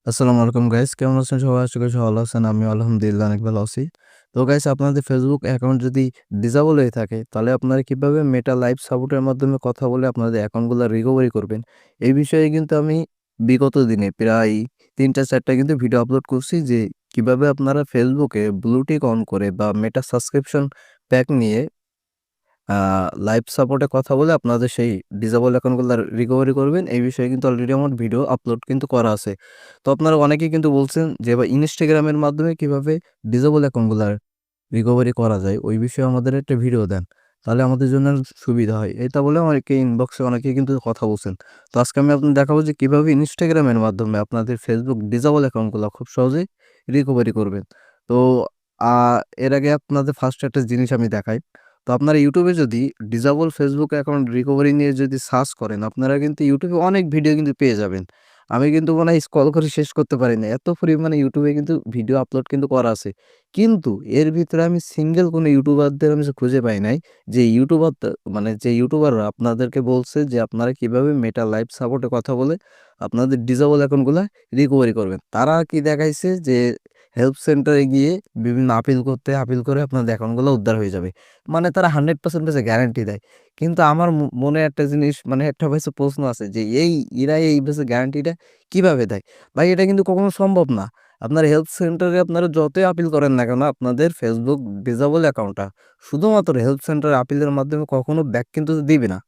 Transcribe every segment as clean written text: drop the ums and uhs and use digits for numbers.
আসসালামু আলাইকুম গাইস, কেমন আছেন সবাই? আশা করি সবাই ভালো আছেন। আমিও আলহামদুলিল্লাহ অনেক ভালো আছি। তো গাইস, আপনাদের ফেসবুক অ্যাকাউন্ট যদি ডিসেবল হয়ে থাকে, তাহলে আপনারা কিভাবে মেটা লাইভ সাপোর্টের মাধ্যমে কথা বলে আপনাদের অ্যাকাউন্টগুলো রিকভারি করবেন? এই বিষয়ে কিন্তু আমি বিগত দিনে প্রায় ৩টা ৪টা কিন্তু ভিডিও আপলোড করছি যে কিভাবে আপনারা ফেসবুকে ব্লু টিক অন করে বা মেটা সাবস্ক্রিপশন প্যাক নিয়ে আ লাইভ সাপোর্টে কথা বলে আপনাদের সেই ডিসেবল অ্যাকাউন্টগুলা রিকভারি করবেন। এই বিষয়ে কিন্তু অলরেডি আমার ভিডিও আপলোড কিন্তু করা আছে। তো আপনারা অনেকেই কিন্তু বলছেন যে ভাই Instagram এর মাধ্যমে কিভাবে ডিসেবল অ্যাকাউন্টগুলা রিকভারি করা যায়, ওই বিষয়ে আমাদের একটা ভিডিও দেন। তাহলে আমাদের জন্য সুবিধা হয়। এটা বলে অনেকে ইনবক্সে অনেকেই কিন্তু কথা বলছেন। তো আজকে আমি আপনাদের দেখাবো যে কিভাবে Instagram এর মাধ্যমে আপনাদের Facebook ডিসেবল অ্যাকাউন্টগুলা খুব সহজেই রিকভারি করবেন। তো আ এর আগে আপনাদের ফার্স্ট একটা জিনিস আমি দেখাই। তো আপনারা ইউটিউবে যদি ডিসেবল ফেসবুক অ্যাকাউন্ট রিকভারি নিয়ে যদি সার্চ করেন, আপনারা কিন্তু ইউটিউবে অনেক ভিডিও কিন্তু পেয়ে যাবেন। আমি কিন্তু মনে হয় স্ক্রল করে শেষ করতে পারি না। এত পরিমাণে ইউটিউবে কিন্তু ভিডিও আপলোড কিন্তু করা আছে। কিন্তু এর ভিতরে আমি সিঙ্গেল কোনো ইউটিউবারদের আমি খুঁজে পাই নাই যে মানে যে ইউটিউবাররা আপনাদেরকে বলছে যে আপনারা কিভাবে মেটা লাইভ সাপোর্টে কথা বলে আপনাদের ডিসেবল অ্যাকাউন্টগুলা রিকভারি করবেন। তারা কি দেখাইছে যে হেল্প সেন্টারে গিয়ে বিভিন্ন আপিল করে আপনাদের অ্যাকাউন্টগুলো উদ্ধার হয়ে যাবে। মানে তারা 100% বেঁচে গ্যারান্টি দেয়। কিন্তু আমার মনে একটা জিনিস, মানে একটা বেঁচে প্রশ্ন আছে যে এরা এই বেঁচে গ্যারান্টিটা কিভাবে দেয়? ভাই, এটা কিন্তু কখনো সম্ভব না। আপনার হেল্প সেন্টারে আপনারা যতই আপিল করেন না কেন, আপনাদের ফেসবুক ডিসেবল অ্যাকাউন্টটা শুধুমাত্র হেল্প সেন্টারে আপিলের মাধ্যমে কখনো ব্যাক কিন্তু দিবে না।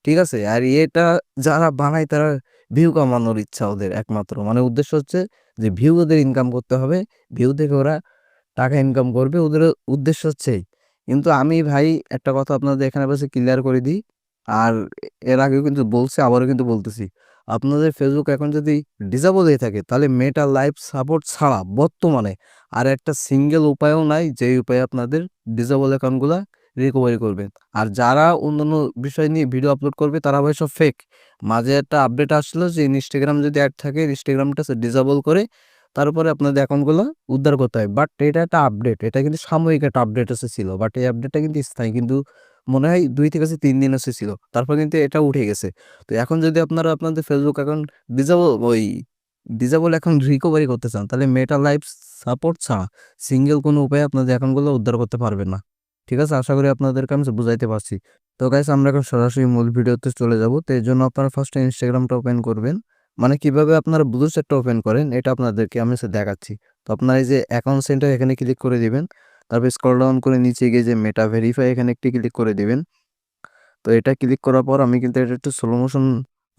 ঠিক আছে? আর এটা যারা বানায় তারা ভিউ কামানোর ইচ্ছা ওদের একমাত্র। মানে উদ্দেশ্য হচ্ছে যে ভিউ ওদের ইনকাম করতে হবে। ভিউ থেকে ওরা টাকা ইনকাম করবে। ওদের উদ্দেশ্য হচ্ছে এই। কিন্তু আমি ভাই একটা কথা আপনাদের এখানে বাসে ক্লিয়ার করে দিই। আর এর আগেও কিন্তু বলছি, আবারও কিন্তু বলতেছি। আপনাদের ফেসবুক অ্যাকাউন্ট যদি ডিসেবল হয়ে থাকে, তাহলে মেটা লাইভ সাপোর্ট ছাড়া বর্তমানে আর একটা সিঙ্গেল উপায়ও নাই যেই উপায়ে আপনাদের ডিসেবল অ্যাকাউন্টগুলা রিকভারি করবেন। আর যারা অন্যান্য বিষয় নিয়ে ভিডিও আপলোড করবে তারা ভাই সব ফেক। মাঝে একটা আপডেট আসলো যে Instagram যদি অ্যাড থাকে Instagramটা ডিসেবল করে তারপরে আপনাদের অ্যাকাউন্টগুলো উদ্ধার করতে হয়। বাট এটা একটা আপডেট। এটা কিন্তু সাময়িক একটা আপডেট এসেছিল। বাট এই আপডেটটা কিন্তু স্থায়ী। কিন্তু মনে হয় ২ থেকে ৩ দিন এসেছিল। তারপর কিন্তু এটা উঠে গেছে। তো এখন যদি আপনারা আপনাদের Facebook account disable account recovery করতে চান, তাহলে মেটা লাইভ সাপোর্ট ছাড়া সিঙ্গেল কোনো উপায়ে আপনাদের অ্যাকাউন্টগুলো উদ্ধার করতে পারবেন না। ঠিক আছে? আশা করি আপনাদেরকে আমি বুঝাইতে পারছি। তো গাইস, আমরা এখন সরাসরি মূল ভিডিওতে চলে যাব। তো এর জন্য আপনারা ফার্স্টে Instagramটা ওপেন করবেন। মানে কিভাবে আপনারা ব্লু চ্যাটটা ওপেন করেন এটা আপনাদেরকে আমি দেখাচ্ছি। তো আপনারা এই যে অ্যাকাউন্ট সেন্টার এখানে ক্লিক করে দিবেন। তারপর স্ক্রল ডাউন করে নিচে গিয়ে যে মেটা ভেরিফাই এখানে একটি ক্লিক করে দিবেন। তো এটা ক্লিক করার পর আমি কিন্তু এটা একটু স্লো মোশন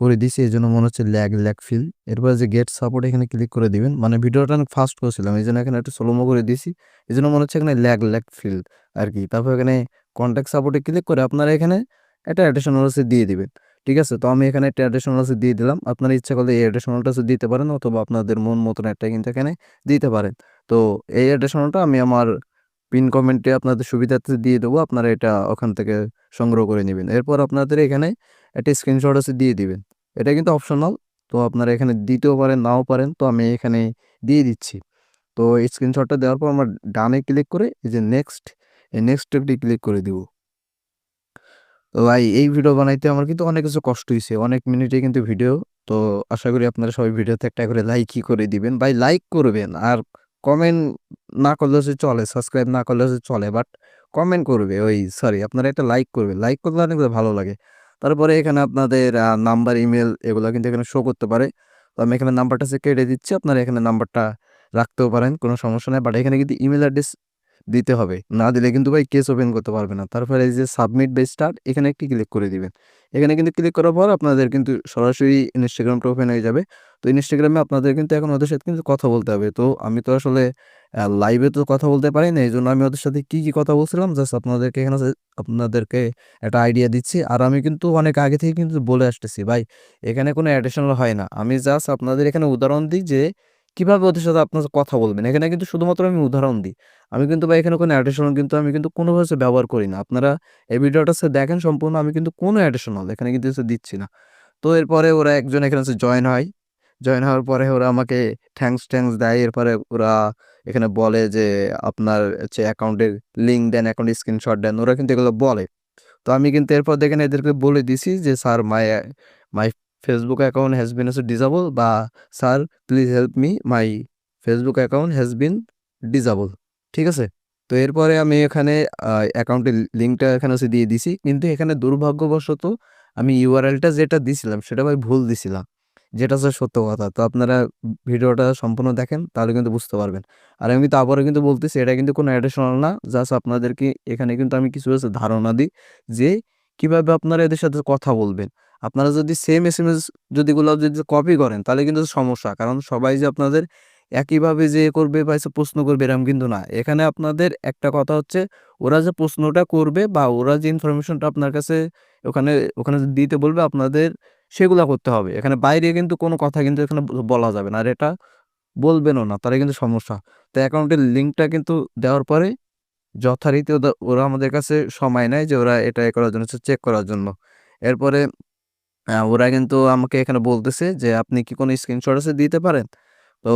করে দিছি। এজন্য মনে হচ্ছে ল্যাগ ফিল। এরপর যে গেট সাপোর্ট এখানে ক্লিক করে দিবেন। মানে ভিডিওটা অনেক ফাস্ট করছিলাম। এজন্য এখানে একটু স্লোমো করে দিছি। এজন্য মনে হচ্ছে এখানে ল্যাগ ফিল আরকি। তারপর এখানে কনট্যাক্ট সাপোর্টে ক্লিক করে আপনারা এখানে একটা অ্যাডিশনাল ওসি দিয়ে দিবেন। ঠিক আছে? তো আমি এখানে একটা অ্যাডিশনাল ওসি দিয়ে দিলাম। আপনারা ইচ্ছা করলে এই অ্যাডিশনালটা দিতে পারেন অথবা আপনাদের মন মতন একটা কিন্তু এখানে দিতে পারেন। তো এই অ্যাডিশনালটা আমি আমার পিন কমেন্টে আপনাদের সুবিধার্থে দিয়ে দেবো। আপনারা এটা ওখান থেকে সংগ্রহ করে নিবেন। এরপর আপনাদের এখানে একটা স্ক্রিনশট দিয়ে দিবেন। এটা কিন্তু অপশনাল। তো আপনারা এখানে দিতেও পারেন, নাও পারেন। তো আমি এখানে দিয়ে দিচ্ছি। তো এই স্ক্রিনশটটা দেওয়ার পর আমরা ডানে ক্লিক করে এই যে নেক্সট স্টেপটি ক্লিক করে দিব। তো ভাই, এই ভিডিও বানাইতে আমার কিন্তু অনেক কিছু কষ্ট হইছে। অনেক মিনিটে কিন্তু ভিডিও। তো আশা করি আপনারা সবাই ভিডিওতে একটা করে লাইকই করে দিবেন। ভাই, লাইক করবেন আর কমেন্ট না করলেও চলে, সাবস্ক্রাইব না করলেও চলে। বাট কমেন্ট করবে, সরি, আপনারা একটা লাইক করবেন। লাইক করলে অনেক ভালো লাগে। তারপরে এখানে আপনাদের নাম্বার, ইমেইল এগুলা কিন্তু এখানে শো করতে পারে। তো আমি এখানে নাম্বারটা কেটে দিচ্ছি। আপনারা এখানে নাম্বারটা রাখতেও পারেন, কোনো সমস্যা নাই। বাট এখানে কিন্তু ইমেইল অ্যাড্রেস দিতে হবে। না দিলে কিন্তু ভাই কেস ওপেন করতে পারবে না। তারপরে এই যে সাবমিট বা স্টার্ট এখানে একটি ক্লিক করে দিবেন। এখানে কিন্তু ক্লিক করার পর আপনাদের কিন্তু সরাসরি Instagramটা ওপেন হয়ে যাবে। তো Instagram এ আপনাদের কিন্তু এখন ওদের সাথে কিন্তু কথা বলতে হবে। তো আমি তো আসলে লাইভে তো কথা বলতে পারি না। এজন্য আমি ওদের সাথে কি কথা বলছিলাম জাস্ট আপনাদেরকে এখানে আপনাদেরকে একটা আইডিয়া দিচ্ছি। আর আমি কিন্তু অনেক আগে থেকে কিন্তু বলে আসতেছি ভাই, এখানে কোনো অ্যাডিশনাল হয় না। আমি জাস্ট আপনাদের এখানে উদাহরণ দিই যে কিভাবে ওদের সাথে আপনারা কথা বলবেন। এখানে কিন্তু শুধুমাত্র আমি উদাহরণ দিই। আমি কিন্তু ভাই এখানে কোনো অ্যাডিশনাল কিন্তু আমি কিন্তু কোনো ভাবে ব্যবহার করি না। আপনারা এই ভিডিওটা দেখেন সম্পূর্ণ, আমি কিন্তু কোনো অ্যাডিশনাল এখানে কিন্তু দিচ্ছি না। তো এরপরে ওরা একজন এখানে জয়েন হয়। জয়েন হওয়ার পরে ওরা আমাকে থ্যাঙ্কস দেয়। এরপরে ওরা এখানে বলে যে আপনার হচ্ছে অ্যাকাউন্টের লিঙ্ক দেন, অ্যাকাউন্টের স্ক্রিনশট দেন। ওরা কিন্তু এগুলো বলে। তো আমি কিন্তু এরপর দেখেন এদেরকে বলে দিছি যে sir my Facebook account has been disable বা sir please help me my Facebook account has been disable. ঠিক আছে? তো এরপরে আমি এখানে অ্যাকাউন্টের লিঙ্কটা এখানে দিয়ে দিছি। কিন্তু এখানে দুর্ভাগ্যবশত আমি ইউআরএলটা যেটা দিছিলাম সেটা ভাই ভুল দিছিলাম। যেটা হচ্ছে সত্য কথা। তো আপনারা ভিডিওটা সম্পূর্ণ দেখেন তাহলে কিন্তু বুঝতে পারবেন। আর আমি কিন্তু আবারও কিন্তু বলতেছি এটা কিন্তু কোনো অ্যাডিশনাল না। জাস্ট আপনাদেরকে এখানে কিন্তু আমি কিছু ধারণা দিই যে কিভাবে আপনারা এদের সাথে কথা বলবেন। আপনারা যদি সেম এসএমএস যদি কপি করেন তাহলে কিন্তু সমস্যা। কারণ সবাই যে আপনাদের একইভাবে যে করবে বা এসে প্রশ্ন করবে এরকম কিন্তু না। এখানে আপনাদের একটা কথা হচ্ছে ওরা যে প্রশ্নটা করবে বা ওরা যে ইনফরমেশনটা আপনার কাছে ওখানে ওখানে দিতে বলবে আপনাদের সেগুলা করতে হবে। এখানে বাইরে কিন্তু কোনো কথা কিন্তু এখানে বলা যাবে না। আর এটা বলবেনও না। তাহলে কিন্তু সমস্যা। তো অ্যাকাউন্টের লিঙ্কটা কিন্তু দেওয়ার পরে যথারীতি ওরা আমাদের কাছে সময় নেয় যে ওরা এটা করার জন্য চেক করার জন্য। এরপরে ওরা কিন্তু আমাকে এখানে বলতেছে যে, "আপনি কি কোনো স্ক্রিনশট দিতে পারেন?" তো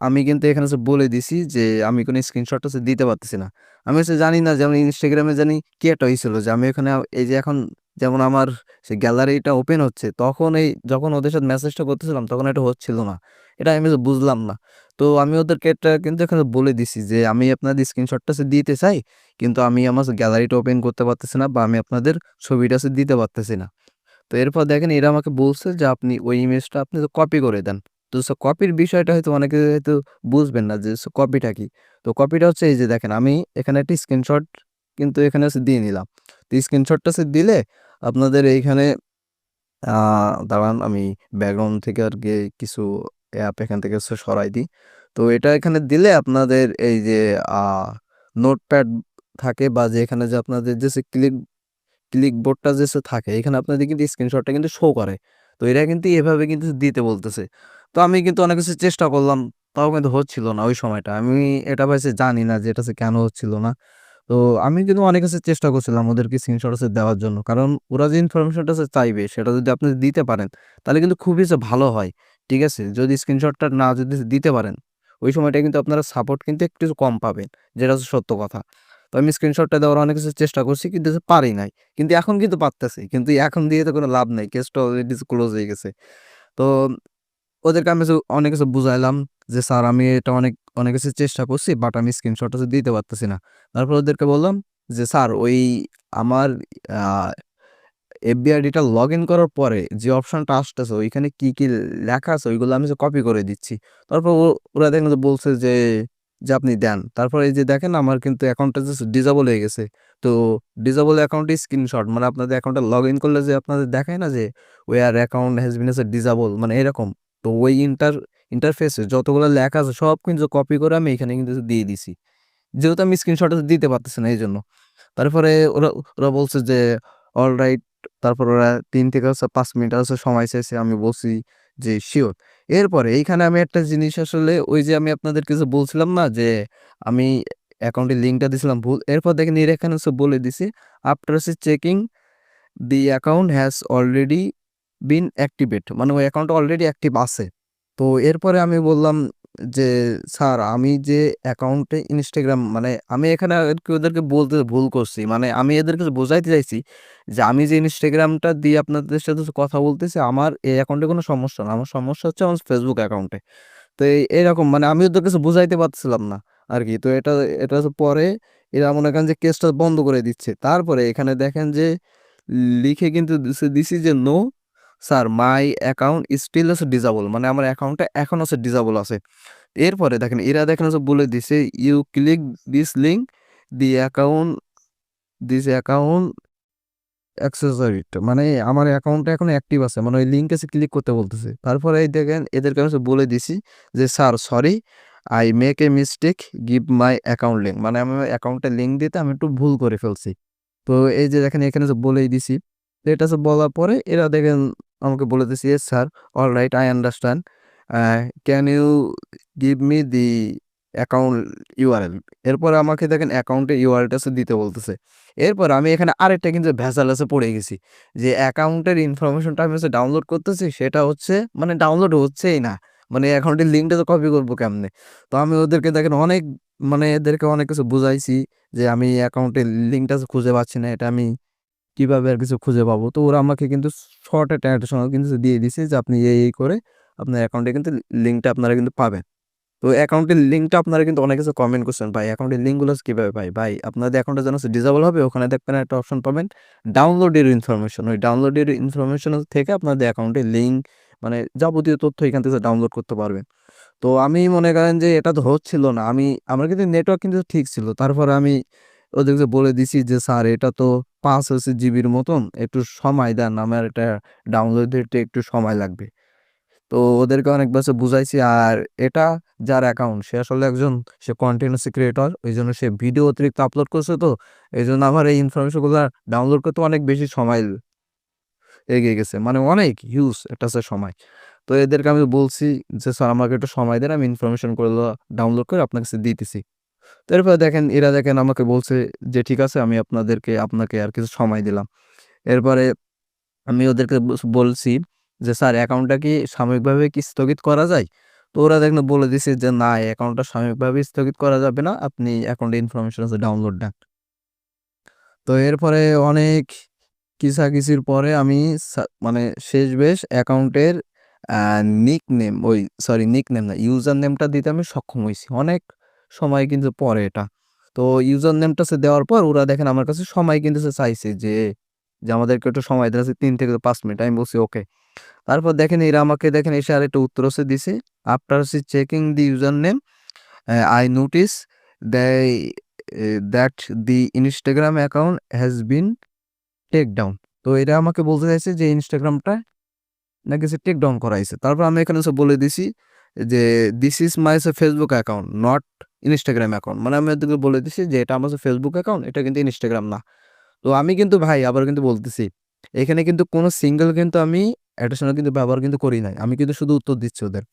আমি কিন্তু এখানে বলে দিছি যে, "আমি কোনো স্ক্রিনশট দিতে পারতেছি না।" আমি জানি না যেমন ইনস্টাগ্রামে জানি কি একটা হয়েছিল যে আমি ওখানে এই যে এখন যেমন আমার সেই গ্যালারিটা ওপেন হচ্ছে, তখন যখন ওদের সাথে মেসেজটা করতেছিলাম তখন এটা হচ্ছিল না। এটা আমি বুঝলাম না। তো আমি ওদেরকে এটা কিন্তু এখানে বলে দিছি যে, "আমি আপনাদের স্ক্রিনশটটা দিতে চাই। কিন্তু আমি আমার গ্যালারিটা ওপেন করতে পারতেছি না বা আমি আপনাদের ছবিটা দিতে পারতেছি না।" তো এরপর দেখেন এরা আমাকে বলছে যে আপনি ওই ইমেজটা আপনি কপি করে দেন। তো কপির বিষয়টা হয়তো অনেকে হয়তো বুঝবেন না যে কপিটা কি। তো কপিটা হচ্ছে এই যে দেখেন আমি এখানে একটা স্ক্রিনশট কিন্তু এখানে দিয়ে নিলাম। তো স্ক্রিনশটটা দিলে আপনাদের এইখানে আ দাঁড়ান আমি ব্যাকগ্রাউন্ড থেকে আরকি কিছু অ্যাপ এখান থেকে সরাই দিই। তো এটা এখানে দিলে আপনাদের এই যে আ নোটপ্যাড থাকে বা যে এখানে যে আপনাদের যে ক্লিকবোর্ডটা যে থাকে এখানে আপনাদের কিন্তু স্ক্রিনশটটা কিন্তু শো করে। তো এরা কিন্তু এভাবে কিন্তু দিতে বলতেছে। তো আমি কিন্তু অনেক কিছু চেষ্টা করলাম। তাও কিন্তু হচ্ছিল না ওই সময়টা। আমি এটা ভাই জানি না যে এটা কেন হচ্ছিল না। তো আমি কিন্তু অনেক কিছু চেষ্টা করছিলাম ওদেরকে স্ক্রিনশট দেওয়ার জন্য। কারণ ওরা যে ইনফরমেশনটা চাইবে সেটা যদি আপনি দিতে পারেন তাহলে কিন্তু খুবই ভালো হয়। ঠিক আছে? যদি স্ক্রিনশটটা না যদি দিতে পারেন ওই সময়টায় কিন্তু আপনারা সাপোর্ট কিন্তু একটু কম পাবেন। যেটা হচ্ছে সত্য কথা। তো আমি স্ক্রিনশটটা দেওয়ার অনেক কিছু চেষ্টা করছি কিন্তু পারি নাই। কিন্তু এখন কিন্তু পারতেছি। কিন্তু এখন দিয়ে তো কোনো লাভ নাই। কেসটা অলরেডি ক্লোজ হয়ে গেছে। তো ওদেরকে আমি অনেক কিছু বুঝাইলাম যে, "স্যার আমি এটা অনেক কিছু চেষ্টা করছি বাট আমি স্ক্রিনশটটা দিতে পারতেছি না।" তারপর ওদেরকে বললাম যে, "স্যার ওই আমার আ এফবি আইডিটা লগইন করার পরে যে অপশনটা আসতেছে ওইখানে কি লেখা আছে ওইগুলো আমি কপি করে দিচ্ছি।" তারপর ওরা দেখলাম যে বলছে যে আপনি দেন। তারপর এই যে দেখেন আমার কিন্তু অ্যাকাউন্টটা জাস্ট ডিসেবল হয়ে গেছে। তো ডিসেবল অ্যাকাউন্টে স্ক্রিনশট মানে আপনাদের অ্যাকাউন্টটা লগইন করলে যে আপনাদের দেখায় না যে your account has been disable মানে এরকম। তো ওই ইন্টারফেসে যতগুলো লেখা আছে সব কিন্তু কপি করে আমি এখানে কিন্তু দিয়ে দিছি। যেহেতু আমি স্ক্রিনশটটা দিতে পারতেছি না এইজন্য। তারপরে ওরা ওরা বলছে যে অলরাইট। তারপর ওরা ৩ থেকে ৫ মিনিট সময় চাইছে। আমি বলছি যে সিউর। এরপরে এইখানে আমি একটা জিনিস আসলে ওই যে আমি আপনাদেরকে যে বলছিলাম না যে আমি অ্যাকাউন্টের লিঙ্কটা দিছিলাম ভুল। এরপর দেখেন এরা এখানে বলে দিছে after checking the account has already been activate মানে ওই অ্যাকাউন্টটা অলরেডি অ্যাক্টিভ আছে। তো এরপরে আমি বললাম যে, "স্যার আমি যে অ্যাকাউন্টে Instagram মানে আমি এখানে আরকি ওদেরকে বলতে ভুল করছি। মানে আমি এদেরকে বোঝাইতে চাইছি যে আমি যে Instagramটা দিয়ে আপনাদের সাথে কথা বলতেছি আমার এই অ্যাকাউন্টে কোনো সমস্যা না। আমার সমস্যা হচ্ছে আমার Facebook অ্যাকাউন্টে।" তো এরকম মানে আমি ওদের কাছে বুঝাইতে পারছিলাম না আরকি। তো এটা পরে এরা মনে করেন যে কেসটা বন্ধ করে দিচ্ছে। তারপরে এখানে দেখেন যে লিখে কিন্তু দিছি যে, "no sir my account still disable" মানে আমার অ্যাকাউন্টটা এখন ডিসেবল আছে। এরপরে দেখেন এরা দেখেন বলে দিছে, "you click this link the account this account accessories" মানে আমার অ্যাকাউন্টটা এখন অ্যাক্টিভ আছে। মানে ওই লিঙ্কে ক্লিক করতে বলতেছে। তারপরে এই দেখেন এদেরকে আমি বলে দিছি যে, "sir sorry I make a mistake give my account link" মানে আমি অ্যাকাউন্টের লিঙ্ক দিতে আমি একটু ভুল করে ফেলছি। তো এই যে দেখেন এখানে বলেই দিছি। তো এটা বলার পরে এরা দেখেন আমাকে বলে দিছে, "yes sir, alright I understand. Can you give me the account URL" এরপরে আমাকে দেখেন অ্যাকাউন্টের ইউআরএলটা দিতে বলতেছে। এরপর আমি এখানে আরেকটা কিন্তু ভেজাল পড়ে গেছি। যে অ্যাকাউন্টের ইনফরমেশনটা আমি ডাউনলোড করতেছি সেটা মানে ডাউনলোড হচ্ছেই না। মানে অ্যাকাউন্টের লিঙ্কটা কপি করব কেমনে? তো আমি ওদেরকে দেখেন এদেরকে অনেক কিছু বুঝাইছি যে আমি অ্যাকাউন্টের লিঙ্কটা খুঁজে পাচ্ছি না। এটা আমি কিভাবে আর কিছু খুঁজে পাবো। তো ওরা আমাকে কিন্তু শর্ট একটা অ্যাডিশনাল কিন্তু দিয়ে দিছে যে আপনি এই করে আপনার অ্যাকাউন্টে কিন্তু লিঙ্কটা আপনারা কিন্তু পাবেন। তো অ্যাকাউন্টের লিঙ্কটা আপনারা কিন্তু অনেক কিছু কমেন্ট করছেন, ভাই অ্যাকাউন্টের লিঙ্কগুলো কিভাবে পাই? ভাই আপনাদের অ্যাকাউন্টটা যখন ডিসেবল হবে ওখানে দেখবেন একটা অপশন পাবেন ডাউনলোডের ইনফরমেশন। ওই ডাউনলোডের ইনফরমেশন থেকে আপনাদের অ্যাকাউন্টের লিঙ্ক মানে যাবতীয় তথ্য এখান থেকে ডাউনলোড করতে পারবেন। তো আমি মনে করেন যে এটা তো হচ্ছিল না। আমার কিন্তু নেটওয়ার্ক কিন্তু ঠিক ছিল। তারপরে আমি ওদেরকে বলে দিছি যে, "স্যার এটা তো ৫ হচ্ছে জিবির মতন। একটু সময় দেন। আমার এটা ডাউনলোড দিতে একটু সময় লাগবে।" তো ওদেরকে অনেক বেশি বুঝাইছি। আর এটা যার অ্যাকাউন্ট সে আসলে একজন সে কনটেন্ট ক্রিয়েটর। ওইজন্য সে ভিডিও অতিরিক্ত আপলোড করছে তো। এজন্য আমার এই ইনফরমেশনগুলা ডাউনলোড করতে অনেক বেশি সময় এগিয়ে গেছে। মানে অনেক হিউজ একটা আছে সময়। তো এদেরকে আমি বলছি যে, "স্যার আমাকে একটু সময় দেন। আমি ইনফরমেশন গুলো ডাউনলোড করে আপনার কাছে দিতেছি।" তো এরপরে দেখেন এরা দেখেন আমাকে বলছে যে, "ঠিক আছে আমি আপনাকে আর কিছু সময় দিলাম।" এরপরে আমি ওদেরকে বলছি যে, "স্যার অ্যাকাউন্টটা কি সাময়িকভাবে কি স্থগিত করা যায়?" তো ওরা দেখেন বলে দিছে যে, "না, অ্যাকাউন্টটা সাময়িকভাবে স্থগিত করা যাবে না। আপনি অ্যাকাউন্টে ইনফরমেশন আছে ডাউনলোড দেন।" তো এরপরে অনেক কিসাকিসির পরে আমি মানে শেষমেশ অ্যাকাউন্টের আ নিকনেম নিকনেম না, ইউজার নেমটা দিতে আমি সক্ষম হইছি। অনেক সময় কিন্তু পরে এটা। তো ইউজার নেমটা দেওয়ার পর ওরা দেখেন আমার কাছে সময় কিন্তু চাইছে যে আমাদেরকে একটু সময় দেওয়া আছে ৩ থেকে ৫ মিনিট। আমি বলছি ওকে। তারপর দেখেন এরা আমাকে দেখেন এসে আরেকটা উত্তর দিছে। After checking the user name I notice they that the Instagram account has been take down. তো এটা আমাকে বলতে চাইছে যে ইনস্টাগ্রামটা নাকি টেক ডাউন করা হইছে। তারপর আমি এখানে বলে দিছি যে this is my Facebook account not Instagram account. মানে আমি ওদেরকে বলে দিছি যে এটা আমার ফেসবুক অ্যাকাউন্ট, এটা কিন্তু ইনস্টাগ্রাম না। তো আমি কিন্তু ভাই আবার কিন্তু বলতেছি, এখানে কিন্তু কোনো সিঙ্গেল কিন্তু আমি অ্যাডিশনাল কিন্তু ব্যবহার কিন্তু করি নাই। আমি কিন্তু শুধু উত্তর দিচ্ছি ওদের।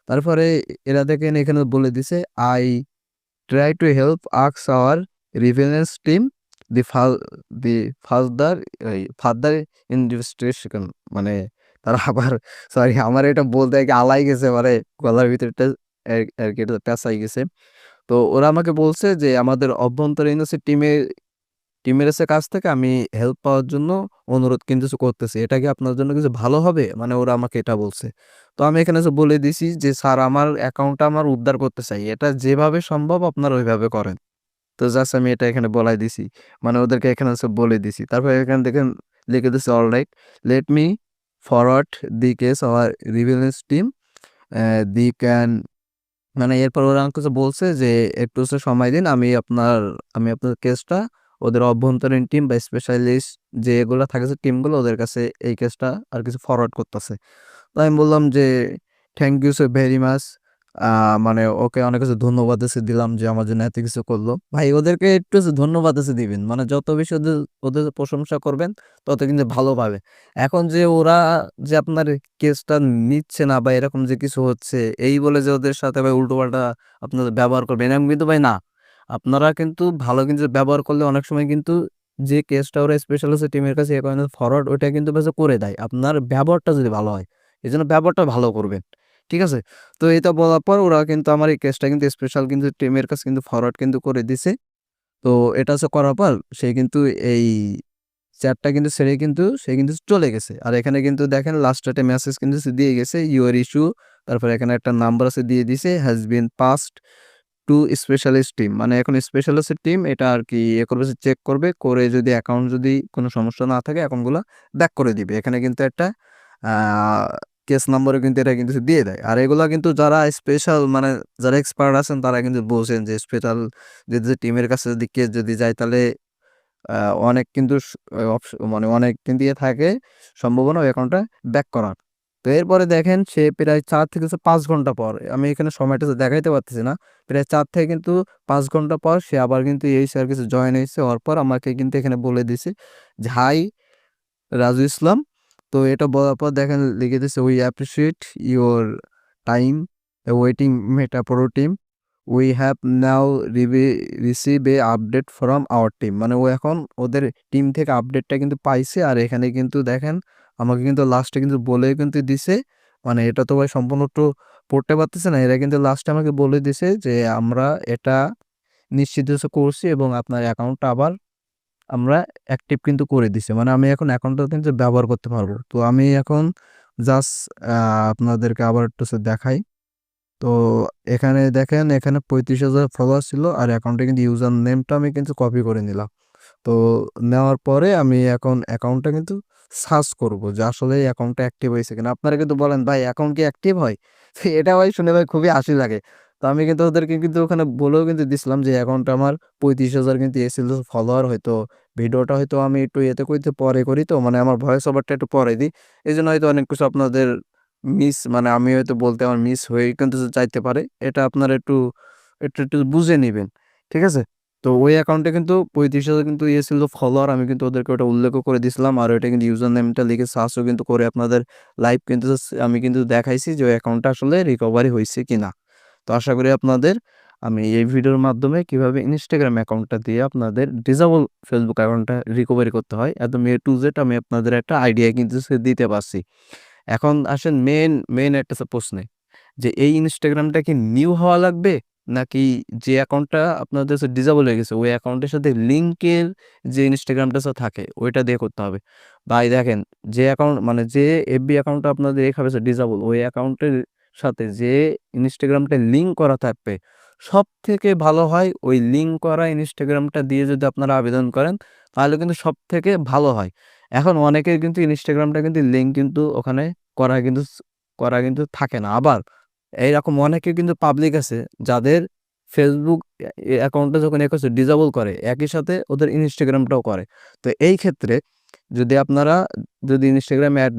তারপরে এরা দেখেন এখানে বলে দিছে I try to help ask our revenues team the the further further investigation মানে তারা আবার সরি আমার এটা বলতে কি আলাই গেছে মানে গলার ভিতরটা আরকি এটা পেঁচাই গেছে। তো ওরা আমাকে বলছে যে আমাদের অভ্যন্তরীণ হচ্ছে টিমের কাছ থেকে আমি হেল্প পাওয়ার জন্য অনুরোধ কিন্তু করতেছি। এটা কি আপনার জন্য কিছু ভালো হবে? মানে ওরা আমাকে এটা বলছে। তো আমি এখানে বলে দিছি যে, "স্যার আমার অ্যাকাউন্টটা আমার উদ্ধার করতে চাই। এটা যেভাবে সম্ভব আপনারা ওইভাবে করেন।" তো জাস্ট আমি এটা এখানে বলাই দিছি। মানে ওদেরকে এখানে বলে দিছি। তারপরে এখানে দেখেন লিখে দিছে alright let me forward the case our relevance team the can মানে এরপর ওরা আমাকে বলছে যে একটু সময় দিন। আমি আপনার কেসটা ওদের অভ্যন্তরীণ টিম বা স্পেশালিস্ট যেগুলা থাকে টিমগুলো ওদের কাছে এই কেসটা আর কিছু ফরওয়ার্ড করতেছে। তো আমি বললাম যে thank you so very much. মানে ওকে অনেক কিছু ধন্যবাদ দিলাম যে আমার জন্য এত কিছু করলো। ভাই ওদেরকে একটু ধন্যবাদ দিবেন। মানে যত বেশি ওদের প্রশংসা করবেন তত কিন্তু ভালো পাবে। এখন যে ওরা যে আপনার কেসটা নিচ্ছে না বা এরকম যে কিছু হচ্ছে এই বলে যে ওদের সাথে ভাই উল্টোপাল্টা আপনারা ব্যবহার করবেন এরকম কিন্তু ভাই না। আপনারা কিন্তু ভালো কিন্তু ব্যবহার করলে অনেক সময় কিন্তু যে কেসটা ওরা স্পেশালিস্ট টিমের কাছে ফরওয়ার্ড ওইটা কিন্তু করে দেয়। আপনার ব্যবহারটা যদি ভালো হয়। এজন্য ব্যবহারটা ভালো করবেন। ঠিক আছে? তো এটা বলার পর ওরা কিন্তু আমার এই কেসটা কিন্তু স্পেশাল কিন্তু টিমের কাছে কিন্তু ফরওয়ার্ড কিন্তু করে দিছে। তো এটা করার পর সে কিন্তু এই চ্যাটটা কিন্তু ছেড়ে কিন্তু সে কিন্তু চলে গেছে। আর এখানে কিন্তু দেখেন লাস্টে একটা মেসেজ কিন্তু সে দিয়ে গেছে ইউর ইস্যু তারপরে এখানে একটা নাম্বার দিয়ে দিছে has been passed to specialist team. মানে এখন স্পেশালিস্ট টিম এটা আর কি করবে চেক করবে। করে যদি অ্যাকাউন্ট যদি কোনো সমস্যা না থাকে অ্যাকাউন্টগুলা ব্যাক করে দিবে। এখানে কিন্তু একটা আ কেস নম্বরও কিন্তু এটা কিন্তু দিয়ে দেয়। আর এগুলা কিন্তু যারা স্পেশাল মানে যারা এক্সপার্ট আছেন তারা কিন্তু বোঝেন যে স্পেশাল যদি টিমের কাছে যদি কেস যদি যায় তাহলে আ অনেক কিন্তু মানে অনেক কিন্তু থাকে সম্ভাবনা ওই অ্যাকাউন্টটা ব্যাক করার। তো এরপরে দেখেন সে প্রায় ৪ থেকে ৫ ঘন্টা পর আমি এখানে সময়টা দেখাইতে পারতেছি না। প্রায় ৪ থেকে কিন্তু ৫ ঘন্টা পর সে আবার কিন্তু এই সার্ভিসে জয়েন হইছে। হওয়ার পর আমাকে কিন্তু এখানে বলে দিছে যে, "হাই রাজু ইসলাম।" তো এটা বলার পর দেখেন লিখে দিছে, "we appreciate your time waiting meta pro team. We have now receive a update from our team." মানে ও এখন ওদের টিম থেকে আপডেটটা কিন্তু পাইছে। আর এখানে কিন্তু দেখেন আমাকে কিন্তু লাস্টে কিন্তু বলে কিন্তু দিছে। মানে এটা তো ভাই সম্পূর্ণ একটু পড়তে পারতেছে না। এরা কিন্তু লাস্টে আমাকে বলে দিছে যে আমরা এটা নিশ্চিত করছি এবং আপনার অ্যাকাউন্টটা আবার আমরা অ্যাক্টিভ কিন্তু করে দিছি। মানে আমি এখন অ্যাকাউন্টটা কিন্তু ব্যবহার করতে পারবো। তো আমি এখন জাস্ট আপনাদেরকে আবার একটু দেখাই। তো এখানে দেখেন, এখানে ৩৫,০০০ ফলোয়ার ছিল আর অ্যাকাউন্টে কিন্তু ইউজার নেমটা আমি কিন্তু কপি করে নিলাম। তো নেওয়ার পরে আমি এখন অ্যাকাউন্টটা কিন্তু সার্চ করব যে আসলে এই অ্যাকাউন্টটা অ্যাক্টিভ হয়েছে কিনা। আপনারা কিন্তু বলেন, "ভাই অ্যাকাউন্ট কি অ্যাক্টিভ হয়?" তো এটা ভাই শুনে ভাই খুবই হাসি লাগে। তো আমি কিন্তু ওদেরকে কিন্তু ওখানে বলেও কিন্তু দিছিলাম যে অ্যাকাউন্টটা আমার ৩৫,০০০ কিন্তু এছিল ফলোয়ার। হয়তো ভিডিওটা হয়তো আমি একটু ইয়েতে কইতে পরে করি, তো মানে আমার ভয়েস ওভারটা একটু পরে দিই। এজন্য হয়তো অনেক কিছু আপনাদের মানে আমি হয়তো বলতে আমার মিস হয়ে কিন্তু যাইতে পারে। এটা আপনারা একটু বুঝে নিবেন। ঠিক আছে? তো ওই অ্যাকাউন্টে কিন্তু ৩৫,০০০ কিন্তু ছিল ফলোয়ার। আমি কিন্তু ওদেরকে ওটা উল্লেখও করে দিছিলাম। আর ওইটা কিন্তু ইউজার নেমটা লিখে সার্চও কিন্তু করে আপনাদের লাইভ কিন্তু আমি কিন্তু দেখাইছি যে ওই অ্যাকাউন্টটা আসলে রিকভারি হইছে কিনা। তো আশা করি আপনাদের আমি এই ভিডিওর মাধ্যমে কিভাবে Instagram অ্যাকাউন্টটা দিয়ে আপনাদের ডিসেবল Facebook অ্যাকাউন্টটা রিকভারি করতে হয় একদম A to Z আমি আপনাদের একটা আইডিয়া কিন্তু দিতে পারছি। এখন আসেন মেইন একটা প্রশ্নে যে এই Instagramটা কি নিউ হওয়া লাগবে? নাকি যে অ্যাকাউন্টটা আপনাদের ডিসেবল হয়ে গেছে ওই অ্যাকাউন্টের সাথে লিংকের যে Instagramটা থাকে ওইটা দিয়ে করতে হবে। ভাই দেখেন, যে অ্যাকাউন্ট মানে যে FB অ্যাকাউন্টটা আপনাদের এভাবে ডিসেবল ওই অ্যাকাউন্টের সাথে যে Instagramটা লিংক করা থাকবে সবথেকে ভালো হয় ওই লিংক করা Instagramটা দিয়ে যদি আপনারা আবেদন করেন তাহলে কিন্তু সবথেকে ভালো হয়। এখন অনেকের কিন্তু Instagramটা কিন্তু লিংক কিন্তু ওখানে করা কিন্তু থাকে না। আবার এইরকম অনেকে কিন্তু পাবলিক আছে যাদের Facebook অ্যাকাউন্টটা যখন ডিসেবল করে একই সাথে ওদের Instagramটাও করে। তো এই ক্ষেত্রে যদি আপনারা Instagram এড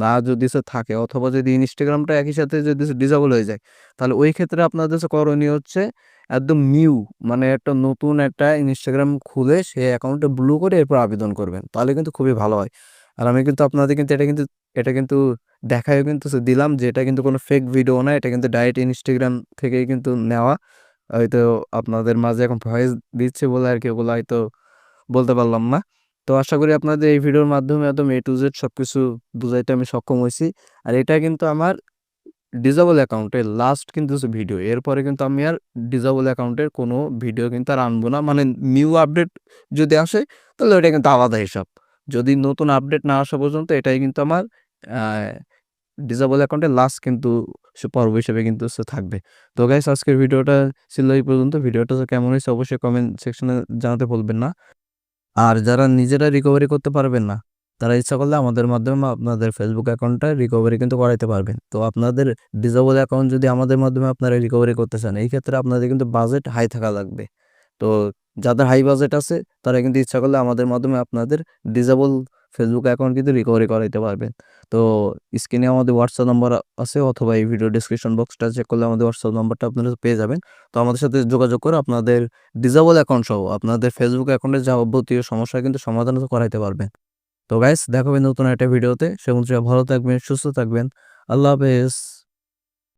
না যদি থাকে অথবা যদি Instagramটা একই সাথে যদি ডিসেবল হয়ে যায় তাহলে ওই ক্ষেত্রে আপনাদের করণীয় হচ্ছে একদম নিউ মানে একটা নতুন একটা Instagram খুলে সেই অ্যাকাউন্টটা ব্লু করে এরপর আবেদন করবেন। তাহলে কিন্তু খুবই ভালো হয়। আর আমি কিন্তু আপনাদের কিন্তু এটা কিন্তু দেখায়ও কিন্তু দিলাম যে এটা কিন্তু কোনো ফেক ভিডিও না। এটা কিন্তু ডাইরেক্ট Instagram থেকেই কিন্তু নেওয়া। হয়তো আপনাদের মাঝে এখন ভয়েস দিচ্ছি বলে আরকি ওগুলো হয়তো বলতে পারলাম না। তো আশা করি আপনাদের এই ভিডিওর মাধ্যমে একদম A to Z সবকিছু বুঝাইতে আমি সক্ষম হইছি। আর এটা কিন্তু আমার ডিসেবল অ্যাকাউন্টের লাস্ট কিন্তু ভিডিও। এরপরে কিন্তু আমি আর ডিসেবল অ্যাকাউন্টের কোনো ভিডিও কিন্তু আর আনবো না। মানে নিউ আপডেট যদি আসে তাহলে ওইটা কিন্তু আলাদা হিসাব। যদি নতুন আপডেট না আসা পর্যন্ত এটাই কিন্তু আমার আ ডিসেবল অ্যাকাউন্টের লাস্ট কিন্তু পর্ব হিসেবে কিন্তু থাকবে। তো গাইস আজকের ভিডিওটা ছিল এই পর্যন্ত। ভিডিওটা কেমন হয়েছে অবশ্যই কমেন্ট সেকশনে জানাতে ভুলবেন না। আর যারা নিজেরা রিকভারি করতে পারবেন না, তারা ইচ্ছা করলে আমাদের মাধ্যমে আপনাদের Facebook অ্যাকাউন্টটা রিকভারি কিন্তু করাইতে পারবেন। তো আপনাদের ডিসেবল অ্যাকাউন্ট যদি আমাদের মাধ্যমে আপনারা রিকভারি করতে চান, এই ক্ষেত্রে আপনাদের কিন্তু বাজেট হাই থাকা লাগবে। তো যাদের হাই বাজেট আছে, তারা কিন্তু ইচ্ছা করলে আমাদের মাধ্যমে আপনাদের ডিসেবল Facebook অ্যাকাউন্ট কিন্তু রিকভারি করাইতে পারবেন। তো স্ক্রিনে আমাদের WhatsApp নাম্বার আছে অথবা এই ভিডিও ডেসক্রিপশন বক্সটা চেক করলে আমাদের WhatsApp নাম্বারটা আপনারা পেয়ে যাবেন। তো আমাদের সাথে যোগাযোগ করে আপনাদের ডিসেবল অ্যাকাউন্ট সহ আপনাদের Facebook অ্যাকাউন্টের যাবতীয় সমস্যা কিন্তু সমাধান করাইতে পারবেন। তো গাইস দেখা হবে নতুন একটা ভিডিওতে। সে পর্যন্ত ভালো থাকবেন, সুস্থ থাকবেন। আল্লাহ হাফেজ।